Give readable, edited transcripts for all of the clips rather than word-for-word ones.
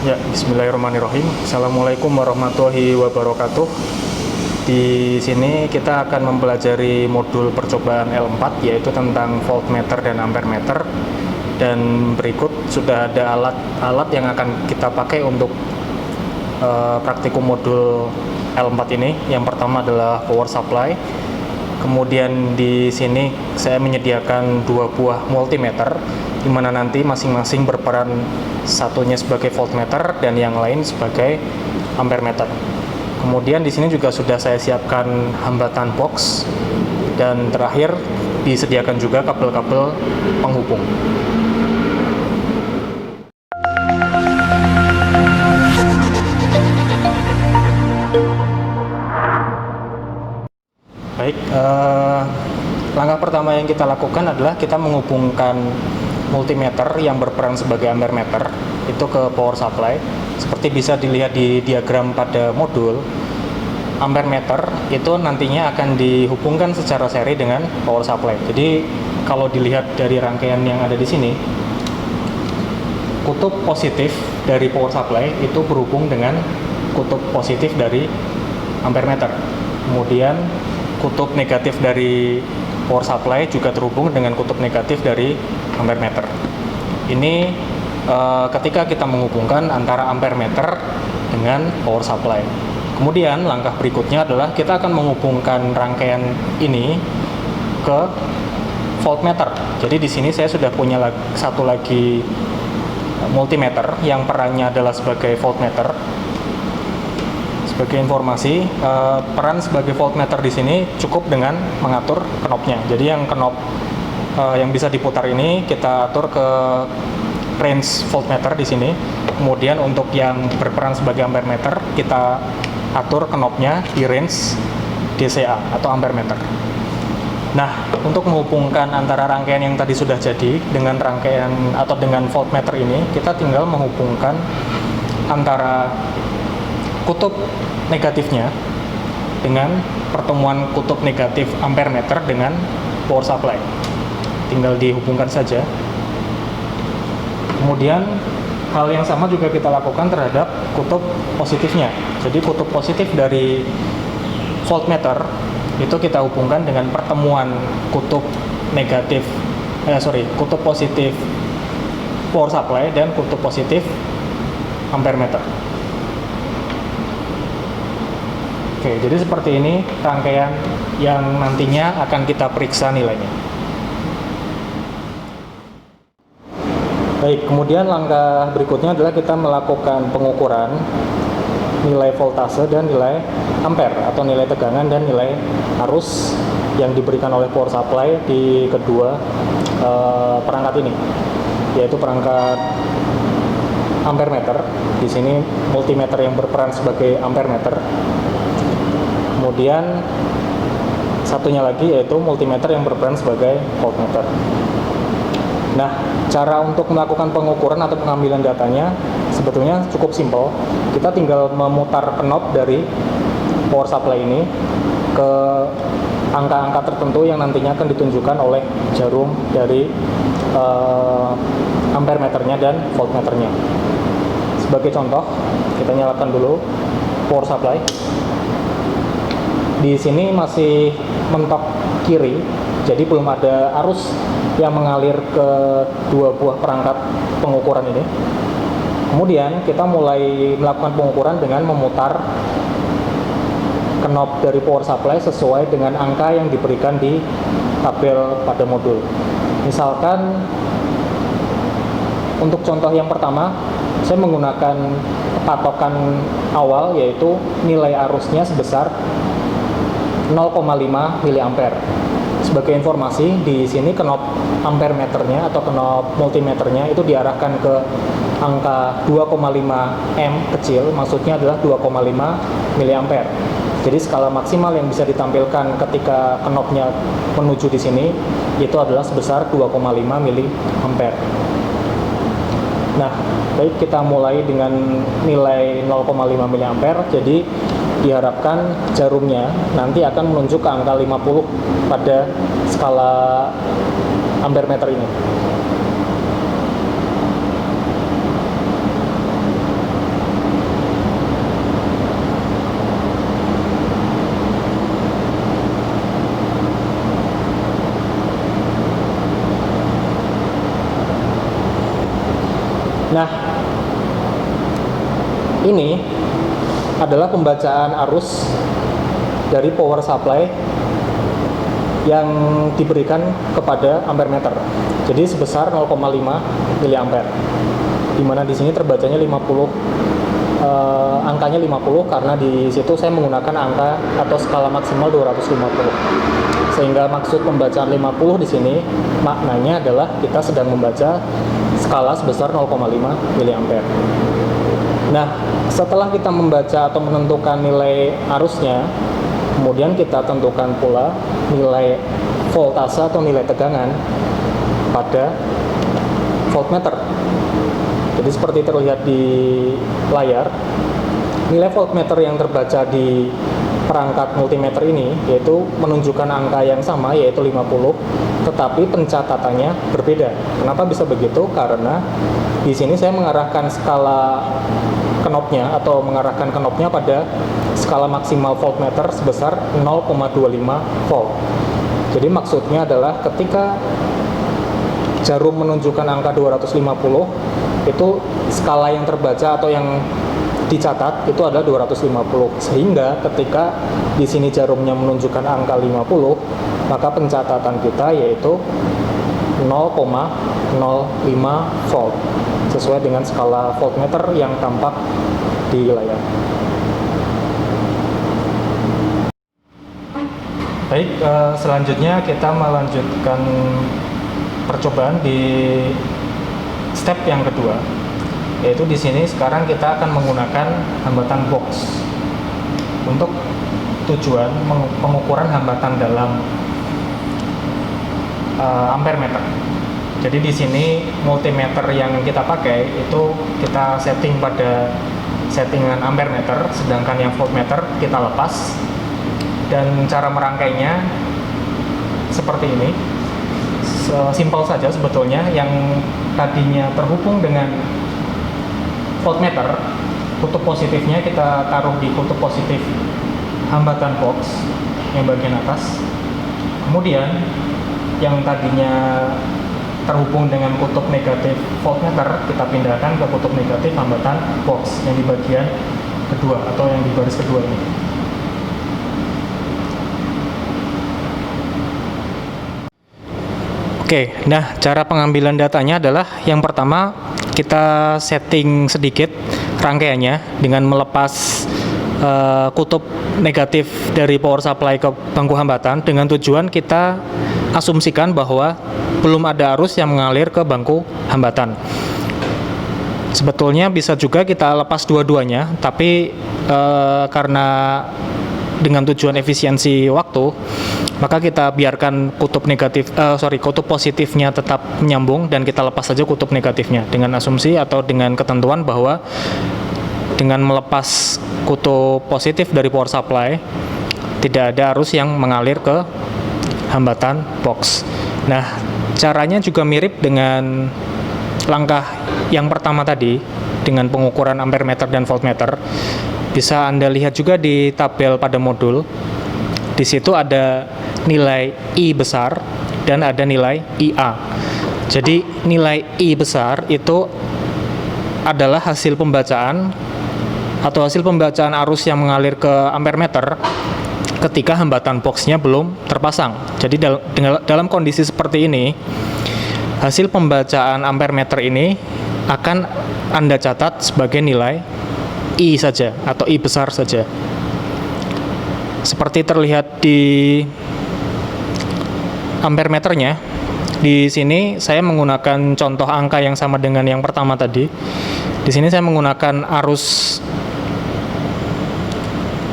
Ya, bismillahirrahmanirrahim. Assalamualaikum warahmatullahi wabarakatuh. Di sini kita akan mempelajari modul percobaan L4, yaitu tentang voltmeter dan ampermeter. Dan berikut sudah ada alat-alat yang akan kita pakai untuk praktikum modul L4 ini. Yang pertama adalah power supply. Kemudian di sini saya menyediakan dua buah multimeter, di mana nanti masing-masing berperan, satunya sebagai voltmeter dan yang lain sebagai ampermeter. Kemudian di sini juga sudah saya siapkan hambatan box, dan terakhir disediakan juga kabel-kabel penghubung. Baik, langkah pertama yang kita lakukan adalah kita menghubungkan multimeter yang berperan sebagai ampermeter itu ke power supply. Seperti bisa dilihat di diagram pada modul, ampermeter itu nantinya akan dihubungkan secara seri dengan power supply. Jadi kalau dilihat dari rangkaian yang ada di sini, kutub positif dari power supply itu berhubung dengan kutub positif dari ampermeter. Kemudian kutub negatif dari power supply juga terhubung dengan kutub negatif dari ampermeter. Ini ketika kita menghubungkan antara ampermeter dengan power supply. Kemudian langkah berikutnya adalah kita akan menghubungkan rangkaian ini ke voltmeter. Jadi di sini saya sudah punya satu lagi multimeter yang perannya adalah sebagai voltmeter. Sebagai informasi, peran sebagai voltmeter di sini cukup dengan mengatur knopnya. Jadi yang knop yang bisa diputar ini kita atur ke range voltmeter di sini. Kemudian untuk yang berperan sebagai ampermeter kita atur knopnya di range DCA atau ampermeter. Nah, untuk menghubungkan antara rangkaian yang tadi sudah jadi dengan rangkaian atau dengan voltmeter ini, kita tinggal menghubungkan antara kutub negatifnya dengan pertemuan kutub negatif ampermeter dengan power supply. Tinggal dihubungkan saja. Kemudian hal yang sama juga kita lakukan terhadap kutub positifnya. Jadi kutub positif dari voltmeter itu kita hubungkan dengan pertemuan kutub kutub positif power supply dan kutub positif ampermeter. Oke, jadi seperti ini rangkaian yang nantinya akan kita periksa nilainya. Baik, kemudian langkah berikutnya adalah kita melakukan pengukuran nilai voltase dan nilai ampere atau nilai tegangan dan nilai arus yang diberikan oleh power supply di kedua perangkat ini, yaitu perangkat ampermeter. Di sini multimeter yang berperan sebagai ampermeter. Kemudian satunya lagi yaitu multimeter yang berperan sebagai voltmeter. Nah, cara untuk melakukan pengukuran atau pengambilan datanya sebetulnya cukup simpel. Kita tinggal memutar knob dari power supply ini ke angka-angka tertentu yang nantinya akan ditunjukkan oleh jarum dari ampermeternya dan voltmeternya. Sebagai contoh, kita nyalakan dulu power supply. Di sini masih mentok kiri, jadi belum ada arus yang mengalir ke dua buah perangkat pengukuran ini. Kemudian kita mulai melakukan pengukuran dengan memutar knob dari power supply sesuai dengan angka yang diberikan di tabel pada modul. Misalkan untuk contoh yang pertama, saya menggunakan patokan awal yaitu nilai arusnya sebesar 0,5 mA. Sebagai informasi, di sini knob ampermeternya atau knob multimeternya itu diarahkan ke angka 2,5 M kecil, maksudnya adalah 2,5 mA. Jadi skala maksimal yang bisa ditampilkan ketika knobnya menuju di sini itu adalah sebesar 2,5 mA. Nah, baik, kita mulai dengan nilai 0,5 mA. Jadi diharapkan jarumnya nanti akan menunjuk ke angka 50 pada skala ampermeter ini. Nah, ini adalah pembacaan arus dari power supply yang diberikan kepada ampere meter. Jadi sebesar 0,5 miliampere. Di mana di sini terbacanya 50, angkanya 50 karena di situ saya menggunakan angka atau skala maksimal 250. Sehingga maksud pembacaan 50 di sini maknanya adalah kita sedang membaca skala sebesar 0,5 miliampere. Nah, setelah kita membaca atau menentukan nilai arusnya, kemudian kita tentukan pula nilai voltase atau nilai tegangan pada voltmeter. Jadi seperti terlihat di layar, nilai voltmeter yang terbaca di perangkat multimeter ini yaitu menunjukkan angka yang sama, yaitu 50, tetapi pencatatannya berbeda. Kenapa bisa begitu? Karena di sini saya mengarahkan skala knopnya atau mengarahkan knopnya pada skala maksimal voltmeter sebesar 0,25 volt. Jadi maksudnya adalah ketika jarum menunjukkan angka 250, itu skala yang terbaca atau yang dicatat itu adalah 250. Sehingga ketika di sini jarumnya menunjukkan angka 50, maka pencatatan kita yaitu 0,05 volt sesuai dengan skala voltmeter yang tampak di layar. Baik, selanjutnya kita melanjutkan percobaan di step yang kedua, yaitu di sini sekarang kita akan menggunakan hambatan box untuk tujuan pengukuran hambatan dalam ampere meter. Jadi di sini multimeter yang kita pakai itu kita setting pada settingan ampere meter, sedangkan yang voltmeter kita lepas. Dan cara merangkainya seperti ini. Simpel saja sebetulnya. Yang tadinya terhubung dengan voltmeter, kutub positifnya kita taruh di kutub positif hambatan box yang bagian atas. Kemudian yang tadinya terhubung dengan kutub negatif voltmeter kita pindahkan ke kutub negatif hambatan box yang di bagian kedua atau yang di baris kedua ini. Oke, nah cara pengambilan datanya adalah yang pertama kita setting sedikit rangkaiannya dengan melepas kutub negatif dari power supply ke bangku hambatan dengan tujuan kita asumsikan bahwa belum ada arus yang mengalir ke bangku hambatan. Sebetulnya bisa juga kita lepas dua-duanya, tapi karena dengan tujuan efisiensi waktu, maka kita biarkan kutub positifnya tetap menyambung dan kita lepas saja kutub negatifnya dengan asumsi atau dengan ketentuan bahwa dengan melepas kutub positif dari power supply tidak ada arus yang mengalir ke hambatan box. Nah, caranya juga mirip dengan langkah yang pertama tadi dengan pengukuran ampere meter dan voltmeter. Bisa Anda lihat juga di tabel pada modul. Di situ ada nilai I besar dan ada nilai IA. Jadi nilai I besar itu adalah hasil pembacaan atau hasil pembacaan arus yang mengalir ke ampere meter ketika hambatan boxnya belum terpasang. Jadi dalam kondisi seperti ini, hasil pembacaan ampere meter ini akan Anda catat sebagai nilai I saja atau I besar saja. Seperti terlihat di ampere meternya, di sini saya menggunakan contoh angka yang sama dengan yang pertama tadi. Di sini saya menggunakan arus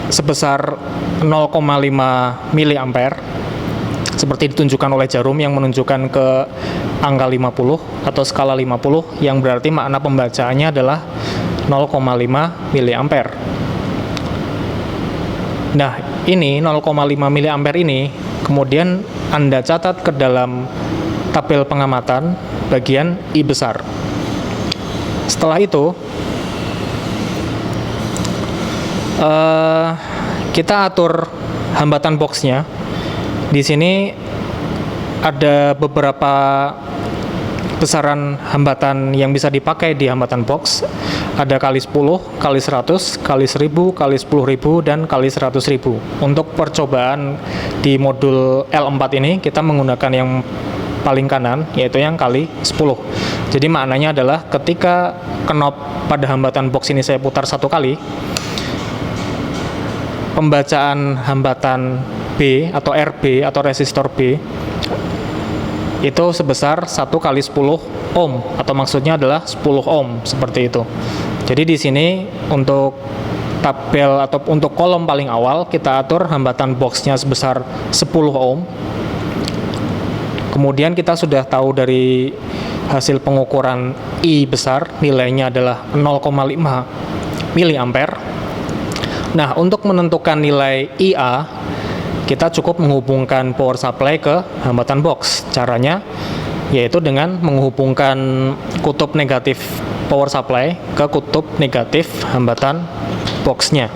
sebesar 0,5 miliampere seperti ditunjukkan oleh jarum yang menunjukkan ke angka 50 atau skala 50, yang berarti makna pembacaannya adalah 0,5 miliampere. Nah, ini 0,5 miliampere ini kemudian Anda catat ke dalam tabel pengamatan bagian I besar. Setelah itu kita atur hambatan boxnya. Di sini ada beberapa besaran hambatan yang bisa dipakai di hambatan box ada kali 10, kali 100, kali 1000, kali 10.000, dan kali 100.000. Untuk percobaan di modul L4 ini kita menggunakan yang paling kanan, yaitu yang kali 10. Jadi maknanya adalah ketika knop pada hambatan box ini saya putar satu kali, pembacaan hambatan B atau RB atau resistor B itu sebesar 1 kali 10 ohm, atau maksudnya adalah 10 ohm, seperti itu. Jadi di sini untuk tabel atau untuk kolom paling awal kita atur hambatan boxnya sebesar 10 ohm. Kemudian kita sudah tahu dari hasil pengukuran I besar, nilainya adalah 0,5 miliampere. Nah, untuk menentukan nilai IA, kita cukup menghubungkan power supply ke hambatan box. Caranya yaitu dengan menghubungkan kutub negatif power supply ke kutub negatif hambatan boxnya.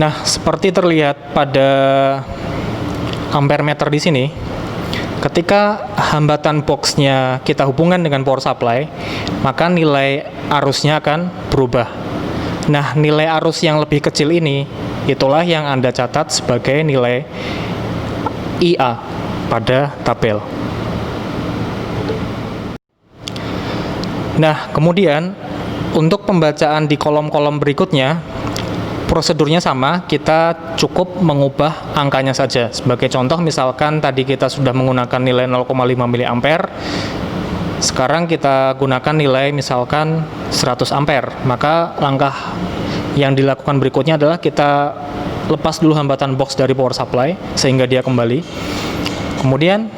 Nah, seperti terlihat pada ampere meter di sini, ketika hambatan boxnya kita hubungkan dengan power supply, maka nilai arusnya akan berubah. Nah, nilai arus yang lebih kecil ini, itulah yang Anda catat sebagai nilai IA pada tabel. Nah, kemudian untuk pembacaan di kolom-kolom berikutnya, prosedurnya sama, kita cukup mengubah angkanya saja. Sebagai contoh, misalkan tadi kita sudah menggunakan nilai 0,5 miliampere, sekarang kita gunakan nilai misalkan 100 ampere. Maka langkah yang dilakukan berikutnya adalah kita lepas dulu hambatan box dari power supply sehingga dia kembali. Kemudian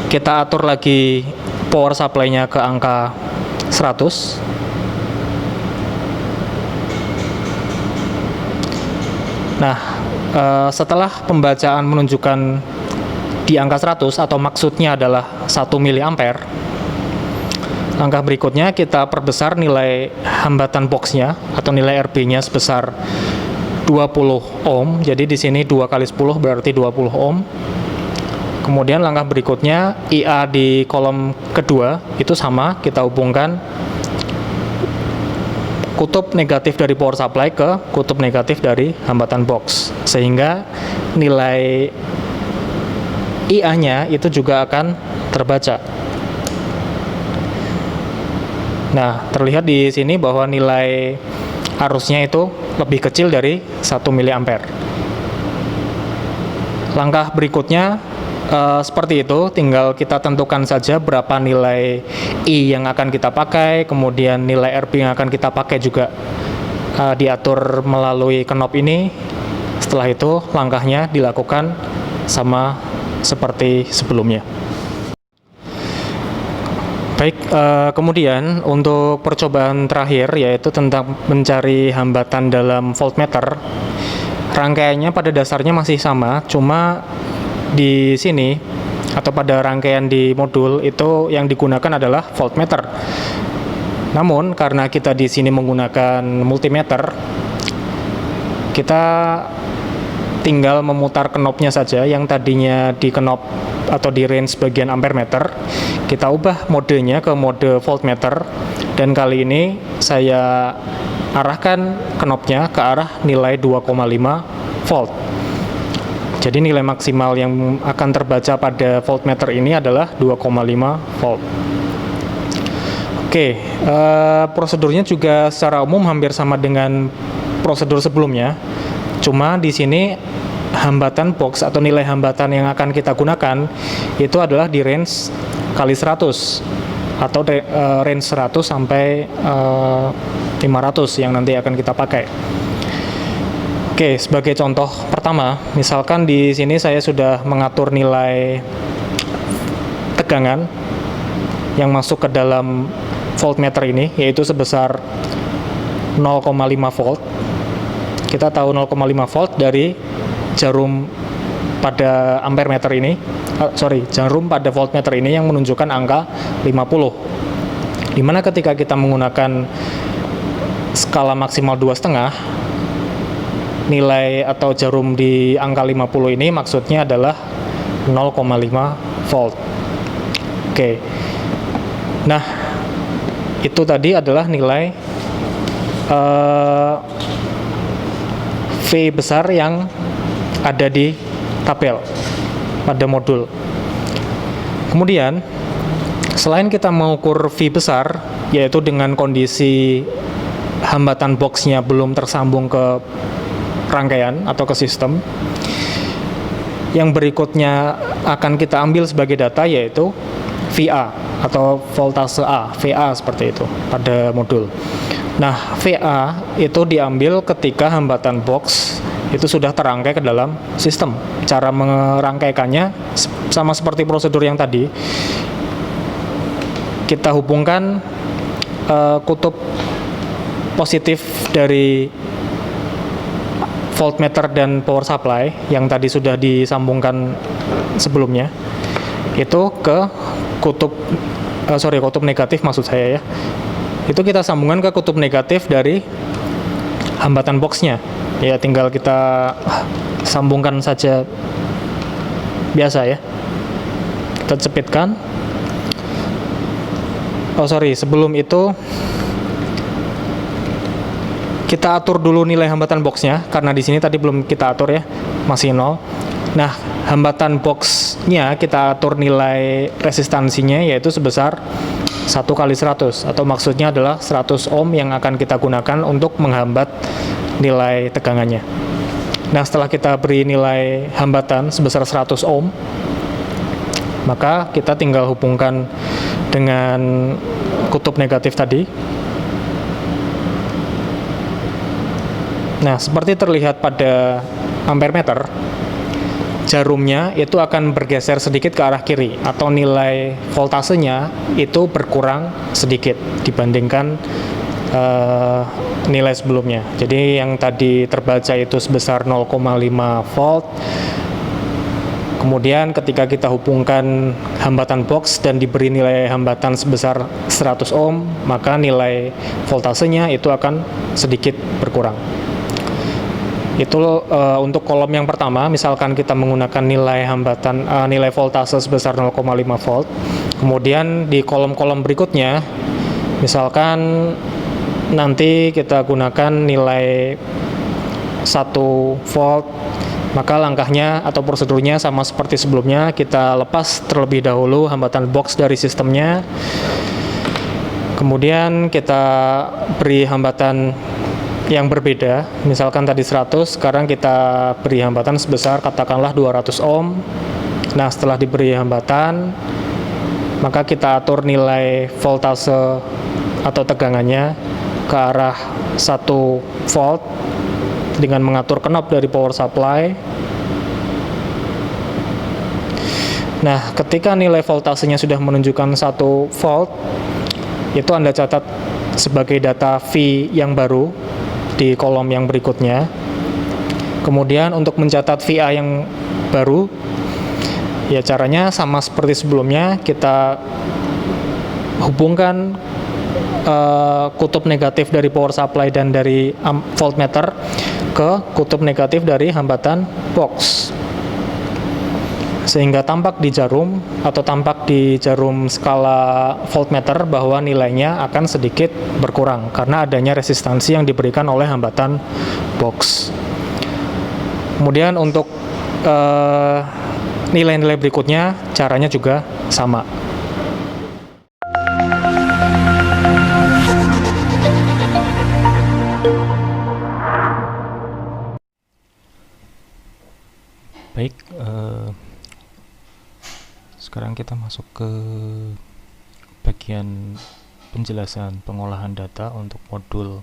kita atur lagi power supply-nya ke angka 100. Nah, setelah pembacaan menunjukkan di angka 100 atau maksudnya adalah 1 miliampere, langkah berikutnya kita perbesar nilai hambatan boxnya atau nilai RB-nya sebesar 20 ohm. Jadi di sini 2 kali 10 berarti 20 ohm. Kemudian langkah berikutnya IA di kolom kedua itu sama, kita hubungkan kutub negatif dari power supply ke kutub negatif dari hambatan box, sehingga nilai IA-nya itu juga akan terbaca. Nah, terlihat di sini bahwa nilai arusnya itu lebih kecil dari 1 miliampere. Langkah berikutnya seperti itu, tinggal kita tentukan saja berapa nilai I yang akan kita pakai, kemudian nilai RB yang akan kita pakai juga diatur melalui knop ini. Setelah itu langkahnya dilakukan sama seperti sebelumnya. Baik, kemudian untuk percobaan terakhir yaitu tentang mencari hambatan dalam voltmeter. Rangkaiannya pada dasarnya masih sama, cuma di sini atau pada rangkaian di modul itu yang digunakan adalah voltmeter. Namun karena kita di sini menggunakan multimeter, kita tinggal memutar knopnya saja. Yang tadinya di knop atau di range bagian ampere meter, kita ubah modenya ke mode voltmeter, dan kali ini saya arahkan knopnya ke arah nilai 2,5 volt. Jadi nilai maksimal yang akan terbaca pada voltmeter ini adalah 2,5 volt. Oke, prosedurnya juga secara umum hampir sama dengan prosedur sebelumnya. Cuma di sini hambatan box atau nilai hambatan yang akan kita gunakan itu adalah di range kali 100 atau range 100 sampai 500 yang nanti akan kita pakai. Oke, sebagai contoh pertama, misalkan di sini saya sudah mengatur nilai tegangan yang masuk ke dalam voltmeter ini, yaitu sebesar 0,5 volt. Kita tahu 0,5 volt dari jarum pada ampere meter ini, jarum pada voltmeter ini yang menunjukkan angka 50. Dimana ketika kita menggunakan skala maksimal 2,5, nilai atau jarum di angka 50 ini maksudnya adalah 0,5 volt. Oke. Nah, itu tadi adalah nilai V besar yang ada di tabel pada modul. Kemudian selain kita mengukur V besar, yaitu dengan kondisi hambatan boxnya belum tersambung ke rangkaian atau ke sistem, yang berikutnya akan kita ambil sebagai data yaitu VA atau voltase A, VA seperti itu pada modul. Nah, VA itu diambil ketika hambatan box itu sudah terangkai ke dalam sistem. Cara merangkaikannya sama seperti prosedur yang tadi. Kita hubungkan kutub positif dari voltmeter dan power supply yang tadi sudah disambungkan sebelumnya itu ke kutub negatif maksud saya ya. Itu kita sambungkan ke kutub negatif dari hambatan boxnya. Ya tinggal kita sambungkan saja biasa ya. Kita cepitkan. Sebelum itu kita atur dulu nilai hambatan boxnya karena di sini tadi belum kita atur ya, masih 0. Nah, hambatan boxnya kita atur nilai resistansinya yaitu sebesar 1/100 atau maksudnya adalah 100 ohm yang akan kita gunakan untuk menghambat nilai tegangannya. Nah, setelah kita beri nilai hambatan sebesar 100 ohm, maka kita tinggal hubungkan dengan kutub negatif tadi. Nah, seperti terlihat pada ampermeter, jarumnya itu akan bergeser sedikit ke arah kiri atau nilai voltasenya itu berkurang sedikit dibandingkan nilai sebelumnya. Jadi yang tadi terbaca itu sebesar 0,5 volt. Kemudian ketika kita hubungkan hambatan box dan diberi nilai hambatan sebesar 100 ohm, maka nilai voltasenya itu akan sedikit berkurang. Itu untuk kolom yang pertama, misalkan kita menggunakan nilai voltase sebesar 0,5 volt. Kemudian di kolom-kolom berikutnya, misalkan nanti kita gunakan nilai 1 volt, maka langkahnya atau prosedurnya sama seperti sebelumnya. Kita lepas terlebih dahulu hambatan box dari sistemnya. Kemudian kita beri hambatan yang berbeda, misalkan tadi 100, sekarang kita beri hambatan sebesar katakanlah 200 ohm. Nah, setelah diberi hambatan, maka kita atur nilai voltase atau tegangannya ke arah 1 volt dengan mengatur knob dari power supply. Nah, ketika nilai voltasenya sudah menunjukkan 1 volt, itu Anda catat sebagai data V yang baru di kolom yang berikutnya. Kemudian untuk mencatat VA yang baru, ya caranya sama seperti sebelumnya, kita hubungkan kutub negatif dari power supply dan dari voltmeter ke kutub negatif dari hambatan box, sehingga tampak di jarum skala voltmeter bahwa nilainya akan sedikit berkurang karena adanya resistansi yang diberikan oleh hambatan box. Kemudian untuk nilai-nilai berikutnya caranya juga sama. Baik, sekarang kita masuk ke bagian penjelasan pengolahan data untuk modul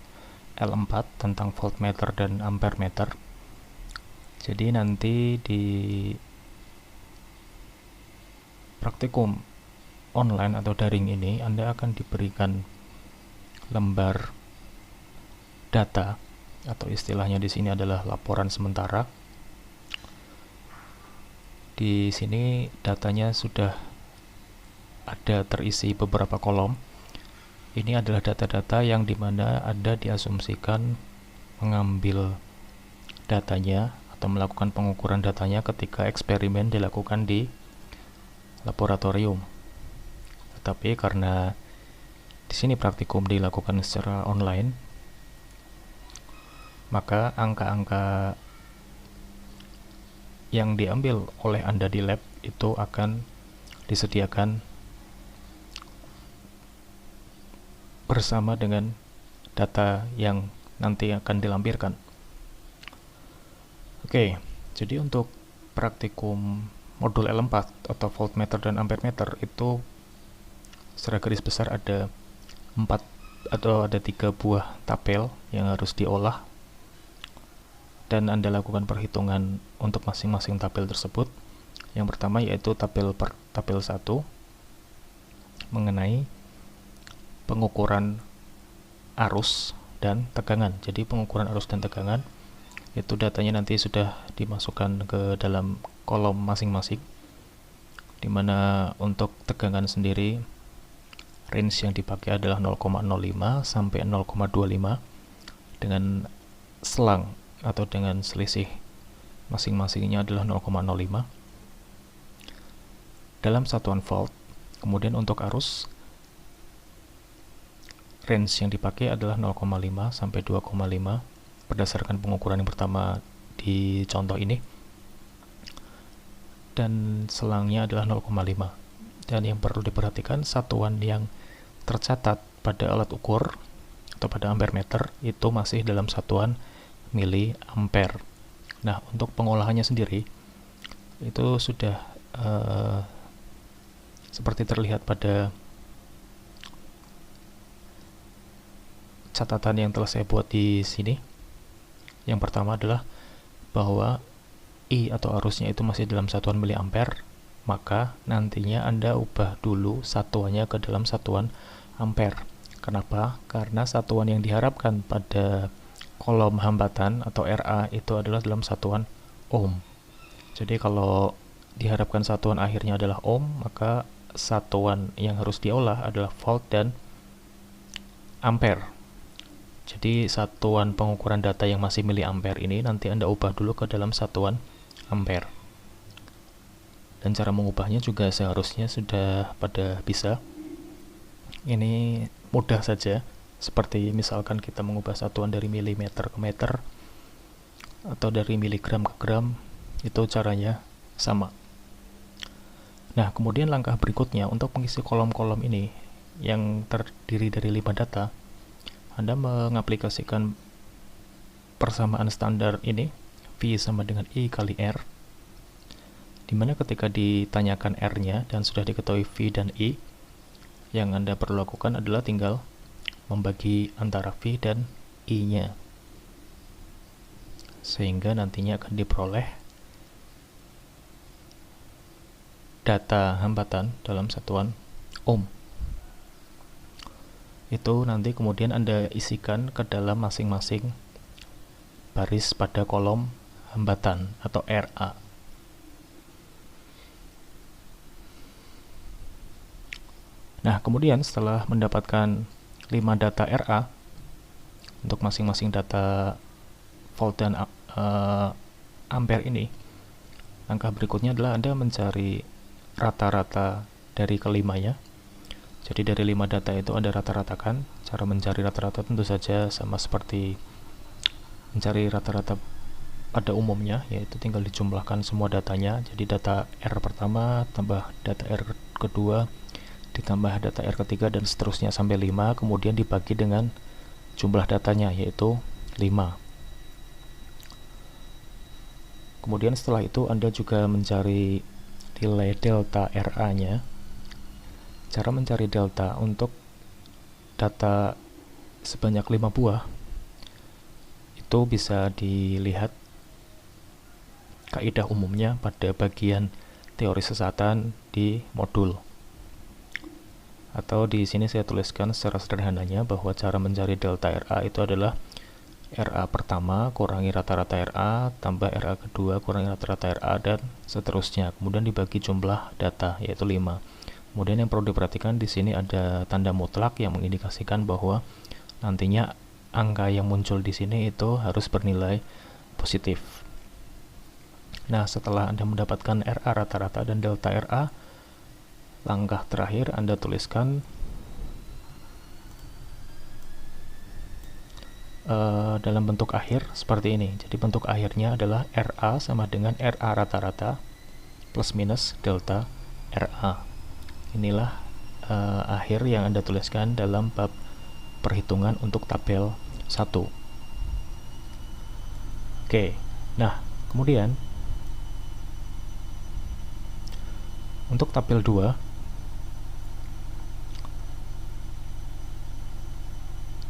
L4 tentang voltmeter dan ampermeter. Jadi nanti di praktikum online atau daring ini Anda akan diberikan lembar data atau istilahnya di sini adalah laporan sementara. Di sini datanya sudah ada terisi beberapa kolom. Ini adalah data-data yang dimana Anda diasumsikan mengambil datanya atau melakukan pengukuran datanya ketika eksperimen dilakukan di laboratorium. Tetapi karena di sini praktikum dilakukan secara online, maka angka-angka yang diambil oleh Anda di lab itu akan disediakan bersama dengan data yang nanti akan dilampirkan. Oke, jadi untuk praktikum modul L4 atau voltmeter dan ampermeter itu secara garis besar ada 3 buah tabel yang harus diolah dan Anda lakukan perhitungan untuk masing-masing tabel tersebut. Yang pertama yaitu tabel 1 mengenai pengukuran arus dan tegangan. Jadi pengukuran arus dan tegangan itu datanya nanti sudah dimasukkan ke dalam kolom masing-masing, dimana untuk tegangan sendiri range yang dipakai adalah 0,05 sampai 0,25 dengan selang atau dengan selisih masing-masingnya adalah 0,05 dalam satuan volt. Kemudian untuk arus, range yang dipakai adalah 0,5 sampai 2,5 berdasarkan pengukuran yang pertama di contoh ini, dan selangnya adalah 0,5. Dan yang perlu diperhatikan, satuan yang tercatat pada alat ukur atau pada ampermeter itu masih dalam satuan miliampere. Nah, untuk pengolahannya sendiri itu sudah seperti terlihat pada catatan yang telah saya buat di sini. Yang pertama adalah bahwa I atau arusnya itu masih dalam satuan miliampere, maka nantinya Anda ubah dulu satuannya ke dalam satuan ampere. Kenapa? Karena satuan yang diharapkan pada kolom hambatan atau RA itu adalah dalam satuan ohm. Jadi kalau diharapkan satuan akhirnya adalah ohm, maka satuan yang harus diolah adalah volt dan ampere. Jadi satuan pengukuran data yang masih miliampere ini nanti Anda ubah dulu ke dalam satuan ampere. Dan cara mengubahnya juga seharusnya sudah pada bisa. Ini mudah saja, seperti misalkan kita mengubah satuan dari milimeter ke meter atau dari miligram ke gram, itu caranya sama. Nah, kemudian langkah berikutnya untuk mengisi kolom-kolom ini yang terdiri dari 5 data, Anda mengaplikasikan persamaan standar ini, V sama dengan I kali R, dimana ketika ditanyakan R-nya dan sudah diketahui V dan I, yang Anda perlu lakukan adalah tinggal membagi antara V dan I-nya, sehingga nantinya akan diperoleh data hambatan dalam satuan ohm. Itu nanti kemudian Anda isikan ke dalam masing-masing baris pada kolom hambatan atau RA. Nah, kemudian setelah mendapatkan 5 data RA untuk masing-masing data volt dan ampere ini, langkah berikutnya adalah Anda mencari rata-rata dari kelimanya. Jadi dari 5 data itu Anda rata-ratakan. Cara mencari rata-rata tentu saja sama seperti mencari rata-rata pada umumnya, yaitu tinggal dijumlahkan semua datanya. Jadi data R pertama tambah data R kedua ditambah data R ketiga dan seterusnya sampai 5, kemudian dibagi dengan jumlah datanya yaitu 5. Kemudian setelah itu Anda juga mencari nilai delta RA-nya. Cara mencari delta untuk data sebanyak 5 buah itu bisa dilihat kaidah umumnya pada bagian teori sesatan di modul. Atau di sini saya tuliskan secara sederhananya bahwa cara mencari delta RA itu adalah RA pertama kurangi rata-rata RA tambah RA kedua kurangi rata-rata RA dan seterusnya. Kemudian dibagi jumlah data yaitu 5. Kemudian yang perlu diperhatikan di sini ada tanda mutlak yang mengindikasikan bahwa nantinya angka yang muncul di sini itu harus bernilai positif. Nah, setelah Anda mendapatkan RA rata-rata dan delta RA, langkah terakhir Anda tuliskan dalam bentuk akhir seperti ini. Jadi bentuk akhirnya adalah RA sama dengan RA rata-rata plus minus delta RA. Inilah akhir yang Anda tuliskan dalam bab perhitungan untuk tabel 1. Oke, nah kemudian untuk tabel 2,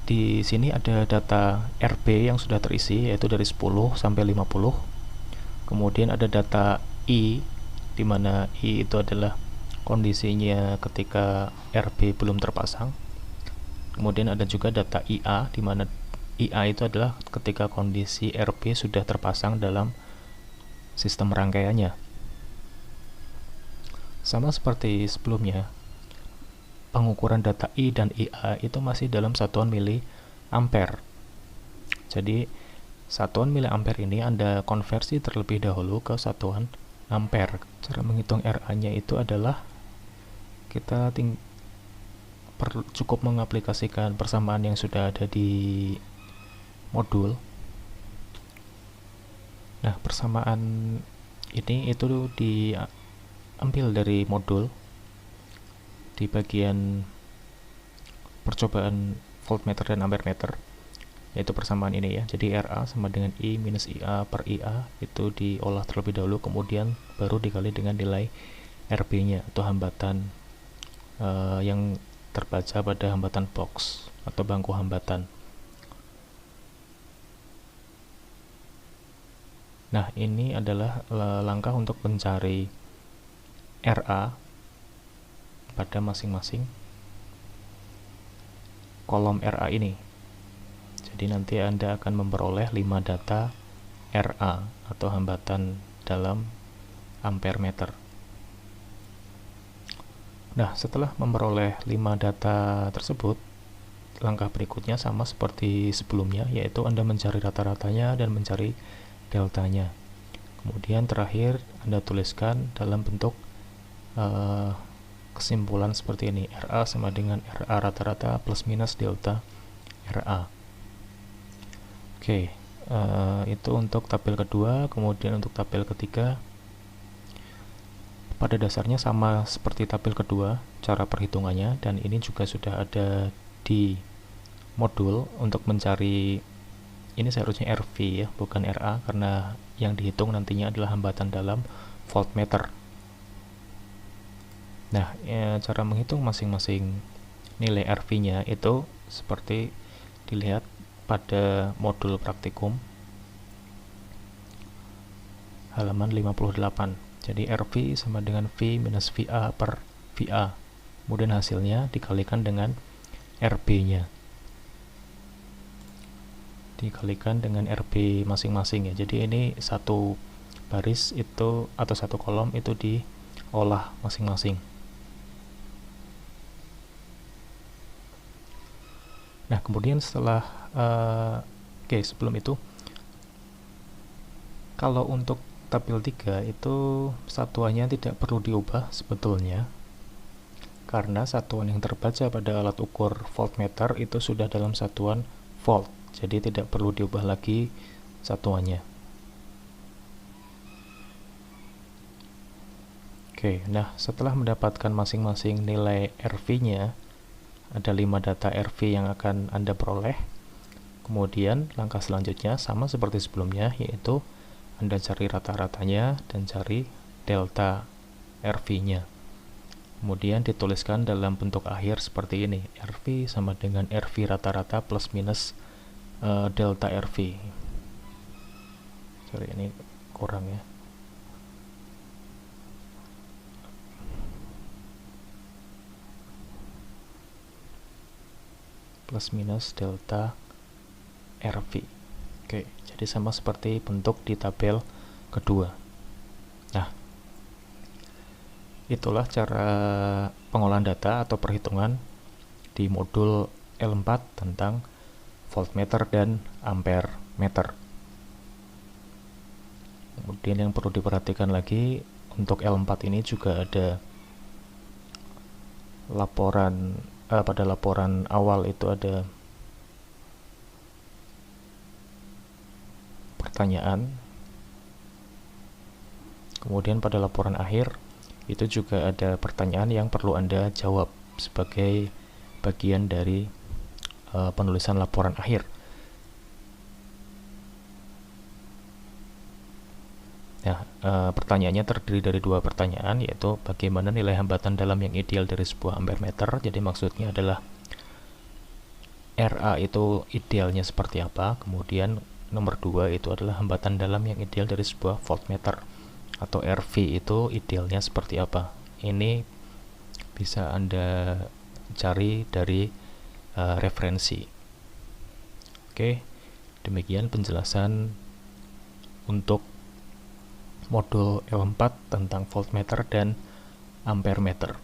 di sini ada data RB yang sudah terisi, yaitu dari 10 sampai 50. Kemudian ada data I, di mana I itu adalah kondisinya ketika RB belum terpasang. Kemudian ada juga data IA, di mana IA itu adalah ketika kondisi RB sudah terpasang dalam sistem rangkaiannya. Sama seperti sebelumnya, pengukuran data I dan IA itu masih dalam satuan miliampere. Jadi satuan miliampere ini Anda konversi terlebih dahulu ke satuan ampere. Cara menghitung RA-nya itu adalah kita cukup mengaplikasikan persamaan yang sudah ada di modul. Nah, persamaan ini itu diambil dari modul di bagian percobaan voltmeter dan ampermeter, yaitu persamaan ini ya. Jadi RA sama dengan I minus IA per IA itu diolah terlebih dahulu, kemudian baru dikali dengan nilai RB-nya atau hambatan yang terbaca pada hambatan box atau bangku hambatan. Nah, ini adalah langkah untuk mencari RA pada masing-masing kolom RA ini. Jadi nanti Anda akan memperoleh 5 data RA atau hambatan dalam ampere meter. Nah, setelah memperoleh 5 data tersebut, langkah berikutnya sama seperti sebelumnya, yaitu Anda mencari rata-ratanya dan mencari deltanya. Kemudian terakhir Anda tuliskan dalam bentuk kesimpulan seperti ini, RA sama dengan RA rata-rata plus minus delta RA. Oke, itu untuk tabel kedua. Kemudian untuk tabel ketiga, pada dasarnya sama seperti tabel kedua cara perhitungannya, dan ini juga sudah ada di modul untuk mencari, ini seharusnya RV ya, bukan RA, karena yang dihitung nantinya adalah hambatan dalam voltmeter. Nah, cara menghitung masing-masing nilai RV-nya itu seperti dilihat pada modul praktikum halaman 58. Jadi RV sama dengan V minus VA per VA. Kemudian hasilnya dikalikan dengan RB-nya. Dikalikan dengan RB masing-masing ya. Jadi ini satu baris itu atau satu kolom itu diolah masing-masing. Nah, kemudian setelah sebelum itu, kalau untuk tabel 3 itu satuannya tidak perlu diubah sebetulnya, karena satuan yang terbaca pada alat ukur voltmeter itu sudah dalam satuan volt, jadi tidak perlu diubah lagi satuannya. Oke, nah setelah mendapatkan masing-masing nilai RV-nya, ada 5 data RV yang akan Anda peroleh. Kemudian langkah selanjutnya sama seperti sebelumnya, yaitu Anda cari rata-ratanya dan cari delta RV-nya. Kemudian dituliskan dalam bentuk akhir seperti ini, RV sama dengan RV rata-rata plus minus delta RV. Sorry, ini kurang ya. Plus minus delta RV. Oke, jadi sama seperti bentuk di tabel kedua. Nah, itulah cara pengolahan data atau perhitungan di modul L4 tentang voltmeter dan ampere meter. Kemudian yang perlu diperhatikan lagi, untuk L4 ini juga ada laporan, pada laporan awal itu ada pertanyaan, kemudian pada laporan akhir itu juga ada pertanyaan yang perlu Anda jawab sebagai bagian dari penulisan laporan akhir. Nah, pertanyaannya terdiri dari dua pertanyaan, yaitu bagaimana nilai hambatan dalam yang ideal dari sebuah ampere meter. Jadi maksudnya adalah RA itu idealnya seperti apa. Kemudian nomor 2 itu adalah hambatan dalam yang ideal dari sebuah voltmeter, atau RV itu idealnya seperti apa. Ini bisa Anda cari dari referensi. Oke, demikian penjelasan untuk modul L4 tentang voltmeter dan ampere meter.